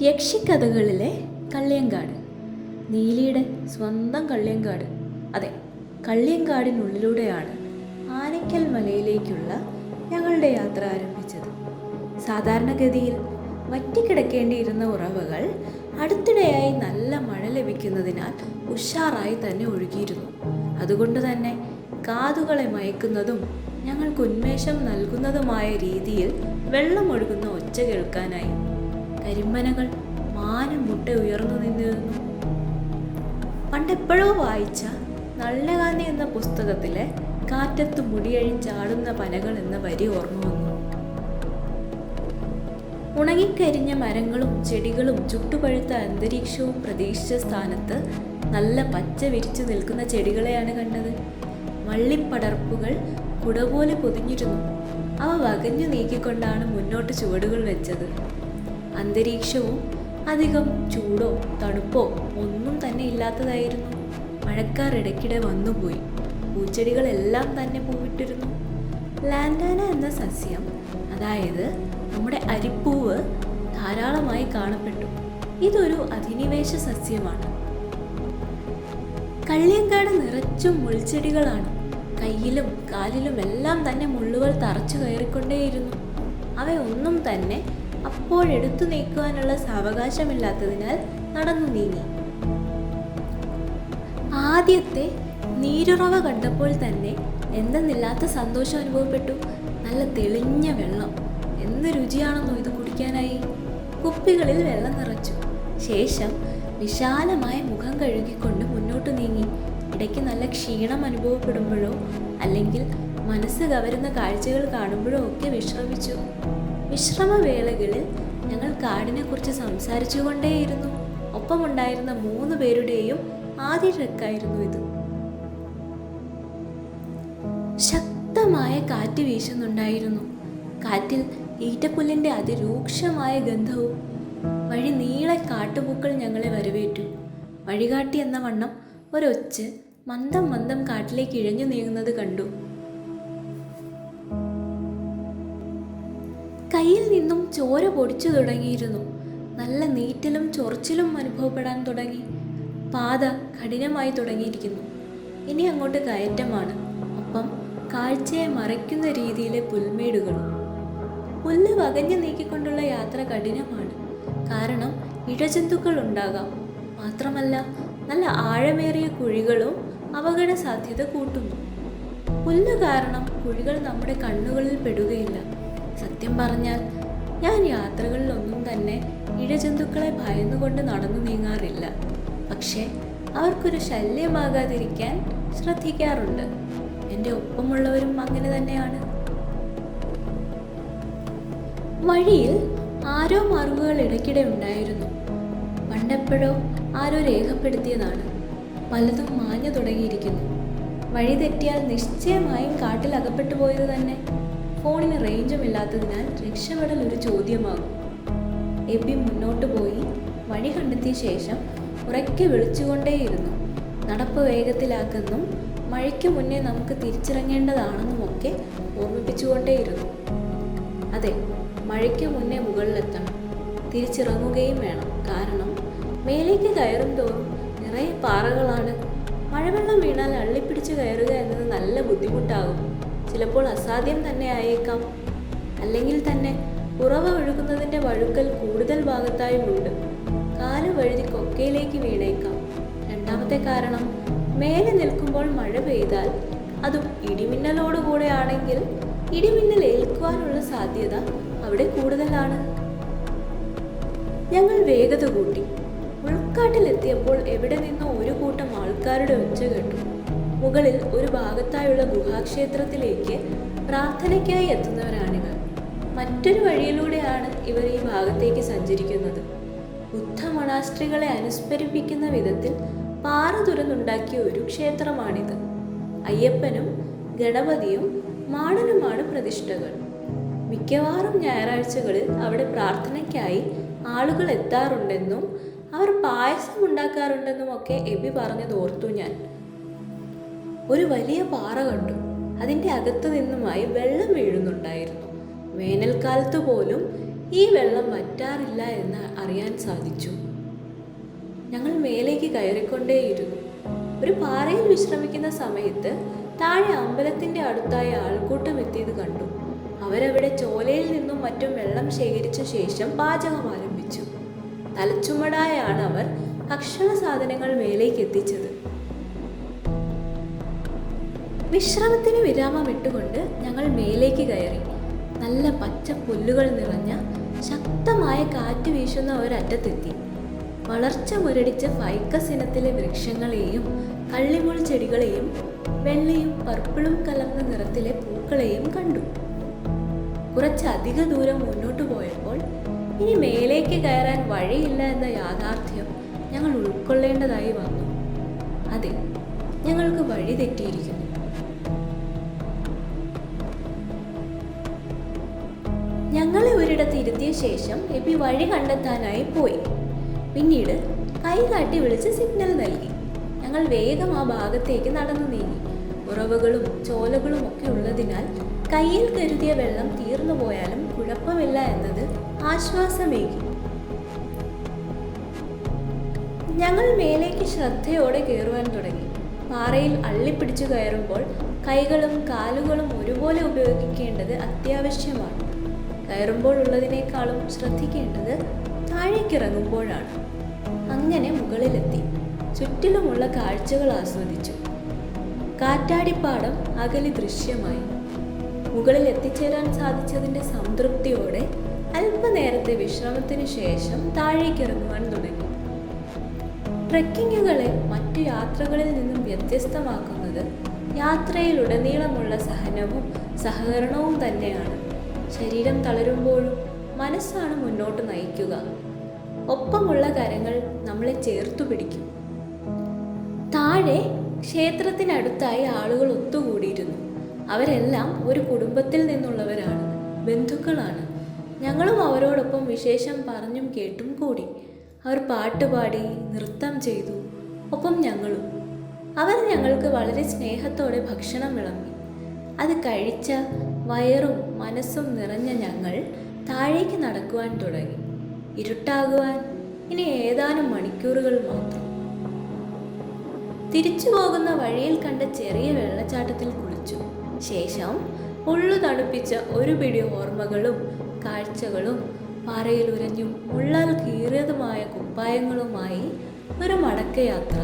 യക്ഷിക്കഥകളിലെ കള്ളിയങ്കാട്, നീലിയുടെ സ്വന്തം കള്ളിയങ്കാട്. അതെ, കള്ളിയങ്കാടിനുള്ളിലൂടെയാണ് ആനയ്ക്കൽ മലയിലേക്കുള്ള ഞങ്ങളുടെ യാത്ര ആരംഭിച്ചത്. സാധാരണഗതിയിൽ വറ്റിക്കിടക്കേണ്ടിയിരുന്ന ഉറവകൾ അടുത്തിടെയായി നല്ല മഴ ലഭിക്കുന്നതിനാൽ ഉഷാറായി തന്നെ ഒഴുകിയിരുന്നു. അതുകൊണ്ട് തന്നെ കാതുകളെ മയക്കുന്നതും ഞങ്ങൾക്ക് ഉന്മേഷം നൽകുന്നതുമായ രീതിയിൽ വെള്ളമൊഴുകുന്ന ഒച്ച കേൾക്കാനായി. കരിമ്പനകൾ മാനം മുട്ട ഉയർന്നു നിന്നിരുന്നു. പണ്ടെപ്പോഴോ വായിച്ച നളിനകാന്തി എന്ന പുസ്തകത്തിലെ കാറ്റത്ത് മുടിയഴിച്ചാടുന്ന പനകൾ എന്ന വരി ഓർമ്മ വന്നു. ഉണങ്ങിക്കരിഞ്ഞ മരങ്ങളും ചെടികളും ചുട്ടുപഴുത്ത അന്തരീക്ഷവും പ്രതീക്ഷിച്ച സ്ഥാനത്ത് നല്ല പച്ച വിരിച്ചു നിൽക്കുന്ന ചെടികളെയാണ് കണ്ടത്. വള്ളിപ്പടർപ്പുകൾ കുടപോലെ പൊതിഞ്ഞിരുന്നു. അവ വകഞ്ഞു നീക്കിക്കൊണ്ടാണ് മുന്നോട്ട് ചുവടുകൾ വെച്ചത്. അന്തരീക്ഷവും അധികം ചൂടോ തണുപ്പോ ഒന്നും തന്നെ ഇല്ലാത്തതായിരുന്നു. മഴക്കാർ ഇടയ്ക്കിടെ വന്നുപോയി. പൂച്ചെടികളെല്ലാം തന്നെ പൂവിട്ടിരുന്നു. ലാൻഡാന എന്ന സസ്യം, അതായത് നമ്മുടെ അരിപ്പൂവ്, ധാരാളമായി കാണപ്പെട്ടു. ഇതൊരു അധിനിവേശ സസ്യമാണ്. കള്ളിയങ്കാട് നിറച്ചും മുൾച്ചെടികളാണ്. കയ്യിലും കാലിലും എല്ലാം തന്നെ മുള്ളുകൾ തറച്ചു കയറിക്കൊണ്ടേയിരുന്നു. അവയൊന്നും തന്നെ അപ്പോഴെടുത്തു നീക്കുവാനുള്ള സാവകാശമില്ലാത്തതിനാൽ നടന്നു നീങ്ങി. ആദ്യത്തെ നീരുറവ കണ്ടപ്പോൾ തന്നെ എന്തെന്നില്ലാത്ത സന്തോഷം അനുഭവപ്പെട്ടു. നല്ല തെളിഞ്ഞ വെള്ളം, എന്ത് രുചിയാണെന്നോ ഇത് കുടിക്കാനായി. കുപ്പികളിൽ വെള്ളം നിറച്ചു ശേഷം വിശാലമായ മുഖം കഴുകിക്കൊണ്ട് മുന്നോട്ട് നീങ്ങി. ഇടയ്ക്ക് നല്ല ക്ഷീണം അനുഭവപ്പെടുമ്പോഴോ അല്ലെങ്കിൽ മനസ്സ് കവരുന്ന കാഴ്ചകൾ കാണുമ്പോഴോ ഒക്കെ വിശ്രമിച്ചു. വിശ്രമവേളകളിൽ ഞങ്ങൾ കാടിനെക്കുറിച്ച് സംസാരിച്ചു കൊണ്ടേയിരുന്നു. ഒപ്പമുണ്ടായിരുന്ന 3 പേരുടെയും ആദ്യ ട്രെക്കായിരുന്നു ഇത്. ശക്തമായ കാറ്റ് വീശുന്നുണ്ടായിരുന്നു. കാറ്റിൽ ഈറ്റപ്പുല്ലിൻ്റെ അതിരൂക്ഷമായ ഗന്ധവും. വഴി നീളെ കാട്ടുപൂക്കൾ ഞങ്ങളെ വരവേറ്റു. വഴികാട്ടി എന്ന വണ്ണം ഒരൊച്ച് മന്ദം മന്ദം കാട്ടിലേക്ക് ഇഴഞ്ഞു നീങ്ങുന്നത് കണ്ടു. കയ്യിൽ നിന്നും ചോര പൊടിച്ചു തുടങ്ങിയിരുന്നു. നല്ല നീറ്റലും ചൊറിച്ചിലും അനുഭവപ്പെടാൻ തുടങ്ങി. പാത കഠിനമായി തുടങ്ങിയിരിക്കുന്നു. ഇനി അങ്ങോട്ട് കയറ്റമാണ്. ഒപ്പം കാഴ്ചയെ മറയ്ക്കുന്ന രീതിയിലെ പുൽമേടുകളും. പുല്ല് വകഞ്ഞു നീക്കിക്കൊണ്ടുള്ള യാത്ര കഠിനമാണ്. കാരണം ഇഴജന്തുക്കൾ ഉണ്ടാകാം. മാത്രമല്ല നല്ല ആഴമേറിയ കുഴികളും അപകട സാധ്യത കൂട്ടുന്നു. പുല്ല് കാരണം കുഴികൾ നമ്മുടെ കണ്ണുകളിൽ പെടുകയില്ല. സത്യം പറഞ്ഞാൽ ഞാൻ യാത്രകളിലൊന്നും തന്നെ ഇഴജന്തുക്കളെ ഭയന്നുകൊണ്ട് നടന്നു നീങ്ങാറില്ല. പക്ഷേ അവർക്കൊരു ശല്യമാകാതിരിക്കാൻ ശ്രദ്ധിക്കാറുണ്ട്. എൻ്റെ ഒപ്പമുള്ളവരും അങ്ങനെ തന്നെയാണ്. വഴിയിൽ ആരോ മറുകുകൾ ഇടയ്ക്കിടെ ഉണ്ടായിരുന്നു. പണ്ടെപ്പോഴോ ആരോ രേഖപ്പെടുത്തിയതാണ്. പലതും മാഞ്ഞു തുടങ്ങിയിരിക്കുന്നു. വഴി തെറ്റിയാൽ നിശ്ചയമായും കാട്ടിൽ അകപ്പെട്ടു പോയത് തന്നെ. ഫോണിന് റേഞ്ചും ഇല്ലാത്തതിനാൽ രക്ഷപ്പെടൽ ഒരു ചോദ്യമാകും. എബി മുന്നോട്ട് പോയി വഴി കണ്ടെത്തിയ ശേഷം ഉറക്കെ വിളിച്ചുകൊണ്ടേയിരുന്നു. നടപ്പ് വേഗത്തിലാക്കെന്നും മഴയ്ക്ക് മുന്നേ നമുക്ക് തിരിച്ചിറങ്ങേണ്ടതാണെന്നുമൊക്കെ ഓർമ്മിപ്പിച്ചുകൊണ്ടേയിരുന്നു. അതെ, മഴയ്ക്ക് മുന്നേ മുകളിലെത്തണം. തിരിച്ചിറങ്ങുകയും വേണം. കാരണം മേലേക്ക് കയറും തോറും നിറയെ പാറകളാണ്. മഴവെള്ളം വീണാൽ അള്ളിപ്പിടിച്ച് കയറുക എന്നത് നല്ല ബുദ്ധിമുട്ടാകും. ചിലപ്പോൾ അസാധ്യം തന്നെ ആയേക്കാം. അല്ലെങ്കിൽ തന്നെ ഉറവ ഒഴുകുന്നതിൻ്റെ വഴുക്കൽ കൂടുതൽ ഭാഗത്തായുമുണ്ട്. കാല് വഴുതി കൊക്കയിലേക്ക് വീണേക്കാം. രണ്ടാമത്തെ കാരണം, മേലെ നിൽക്കുമ്പോൾ മഴ പെയ്താൽ, അതും ഇടിമിന്നലോടുകൂടെ ആണെങ്കിൽ, ഇടിമിന്നൽ ഏൽക്കുവാനുള്ള സാധ്യത അവിടെ കൂടുതലാണ്. ഞങ്ങൾ വേഗത കൂട്ടി. ഉൾക്കാട്ടിലെത്തിയപ്പോൾ എവിടെ നിന്നോ ഒരു കൂട്ടം ആൾക്കാരുടെ ഒച്ച കേട്ടു. മുകളിൽ ഒരു ഭാഗത്തായുള്ള ഗുഹാക്ഷേത്രത്തിലേക്ക് പ്രാർത്ഥനയ്ക്കായി എത്തുന്നവരാണിവർ. മറ്റൊരു വഴിയിലൂടെയാണ് ഇവർ ഈ ഭാഗത്തേക്ക് സഞ്ചരിക്കുന്നത്. ബുദ്ധ മൊണാസ്ട്രികളെ അനുസ്മരിപ്പിക്കുന്ന വിധത്തിൽ പാറ തുരന്നുണ്ടാക്കിയ ഒരു ക്ഷേത്രമാണിത്. അയ്യപ്പനും ഗണപതിയും മാടനുമാണ് പ്രതിഷ്ഠകൾ. മിക്കവാറും ഞായറാഴ്ചകളിൽ അവിടെ പ്രാർത്ഥനയ്ക്കായി ആളുകൾ എത്താറുണ്ടെന്നും അവർ പായസം ഉണ്ടാക്കാറുണ്ടെന്നും ഒക്കെ എബി പറഞ്ഞത് ഓർത്തു ഞാൻ. ഒരു വലിയ പാറ കണ്ടു. അതിൻ്റെ അകത്തു നിന്നുമായി വെള്ളം വീഴുന്നുണ്ടായിരുന്നു. വേനൽക്കാലത്ത് പോലും ഈ വെള്ളം വറ്റാറില്ല എന്ന് അറിയാൻ സാധിച്ചു. ഞങ്ങൾ മേലേക്ക് കയറിക്കൊണ്ടേയിരുന്നു. ഒരു പാറയിൽ വിശ്രമിക്കുന്ന സമയത്ത് താഴെ അമ്പലത്തിന്റെ അടുത്തായി ആൾക്കൂട്ടം എത്തിയത് കണ്ടു. അവരവിടെ ചോലയിൽ നിന്നും മറ്റും വെള്ളം ശേഖരിച്ച ശേഷം പാചകം ആരംഭിച്ചു. തലച്ചുമടായാണ് അവർ ഭക്ഷണ സാധനങ്ങൾ മേലേക്ക് എത്തിച്ചത്. വിശ്രമത്തിന് വിരാമം ഇട്ടുകൊണ്ട് ഞങ്ങൾ മേലേക്ക് കയറി. നല്ല പച്ച പുല്ലുകൾ നിറഞ്ഞ ശക്തമായ കാറ്റ് വീശുന്ന ഒരറ്റത്തെത്തി. വളർച്ച മുരടിച്ച ഫൈക്കസ് ഇനത്തിലെ വൃക്ഷങ്ങളെയും കള്ളിമുൾ ചെടികളെയും വെള്ളയും പർപ്പിളും കലർന്ന നിറത്തിലെ പൂക്കളെയും കണ്ടു. കുറച്ചധിക ദൂരം മുന്നോട്ട് പോയപ്പോൾ ഇനി മേലേക്ക് കയറാൻ വഴിയില്ല എന്ന യാഥാർത്ഥ്യം ഞങ്ങൾ ഉൾക്കൊള്ളേണ്ടതായി വന്നു. അതെ, ഞങ്ങൾക്ക് വഴി തെറ്റിയിരിക്കുന്നു. ഞങ്ങളെ ഒരിടത്ത് ഇരുത്തിയ ശേഷം എബി വഴി കണ്ടെത്താനായി പോയി. പിന്നീട് കൈ കാട്ടി വിളിച്ച് സിഗ്നൽ നൽകി. ഞങ്ങൾ വേഗം ആ ഭാഗത്തേക്ക് നടന്നു നീങ്ങി. ഉറവുകളും ചോലകളും ഒക്കെ ഉള്ളതിനാൽ കയ്യിൽ കരുതിയ വെള്ളം തീർന്നു പോയാലും കുഴപ്പമില്ല എന്നത് ആശ്വാസമേകി. ഞങ്ങൾ മേലേക്ക് ശ്രദ്ധയോടെ കയറുവാൻ തുടങ്ങി. പാറയിൽ അള്ളിപ്പിടിച്ചു കയറുമ്പോൾ കൈകളും കാലുകളും ഒരുപോലെ ഉപയോഗിക്കേണ്ടത് അത്യാവശ്യമാണ്. കയറുമ്പോൾ ഉള്ളതിനേക്കാളും ശ്രദ്ധിക്കേണ്ടത് താഴേക്കിറങ്ങുമ്പോഴാണ്. അങ്ങനെ മുകളിലെത്തി ചുറ്റിലുമുള്ള കാഴ്ചകൾ ആസ്വദിച്ചു. കാറ്റാടിപ്പാടം അകലെ ദൃശ്യമായി. മുകളിൽ എത്തിച്ചേരാൻ സാധിച്ചതിൻ്റെ സംതൃപ്തിയോടെ അല്പനേരത്തെ വിശ്രമത്തിന് ശേഷം താഴേക്കിറങ്ങുവാൻ തുടങ്ങി. ട്രെക്കിങ്ങുകളെ മറ്റു യാത്രകളിൽ നിന്നും വ്യത്യസ്തമാക്കുന്നത് യാത്രയിലുടനീളമുള്ള സഹനവും സഹകരണവും തന്നെയാണ്. ശരീരം തളരുമ്പോഴും മനസ്സാണ് മുന്നോട്ട് നയിക്കുക. ഒപ്പമുള്ള കരങ്ങൾ നമ്മളെ ചേർത്തു പിടിക്കും. താഴെ ക്ഷേത്രത്തിനടുത്തായി ആളുകൾ ഒത്തുകൂടിയിരുന്നു. അവരെല്ലാം ഒരു കുടുംബത്തിൽ നിന്നുള്ളവരാണ്, ബന്ധുക്കളാണ്. ഞങ്ങളും അവരോടൊപ്പം വിശേഷം പറഞ്ഞും കേട്ടും കൂടി. അവർ പാട്ടുപാടി നൃത്തം ചെയ്തു, ഒപ്പം ഞങ്ങളും. അവർ ഞങ്ങൾക്ക് വളരെ സ്നേഹത്തോടെ ഭക്ഷണം വിളമ്പി. അത് കഴിച്ച വയറും മനസ്സും നിറഞ്ഞ ഞങ്ങൾ താഴേക്ക് നടക്കുവാൻ തുടങ്ങി. ഇരുട്ടാകുവാൻ ഇനി ഏതാനും മണിക്കൂറുകൾ മാത്രം. തിരിച്ചു പോകുന്ന വഴിയിൽ കണ്ട ചെറിയ വെള്ളച്ചാട്ടത്തിൽ കുളിച്ചു. ശേഷം ഉള്ളു തണുപ്പിച്ച ഒരു പിടി ഓർമ്മകളും കാഴ്ചകളും പാറയിൽ ഉരഞ്ഞും മുള്ളാൽ കീറിയതുമായ കുപ്പായങ്ങളുമായി ഒരു മടക്കയാത്ര.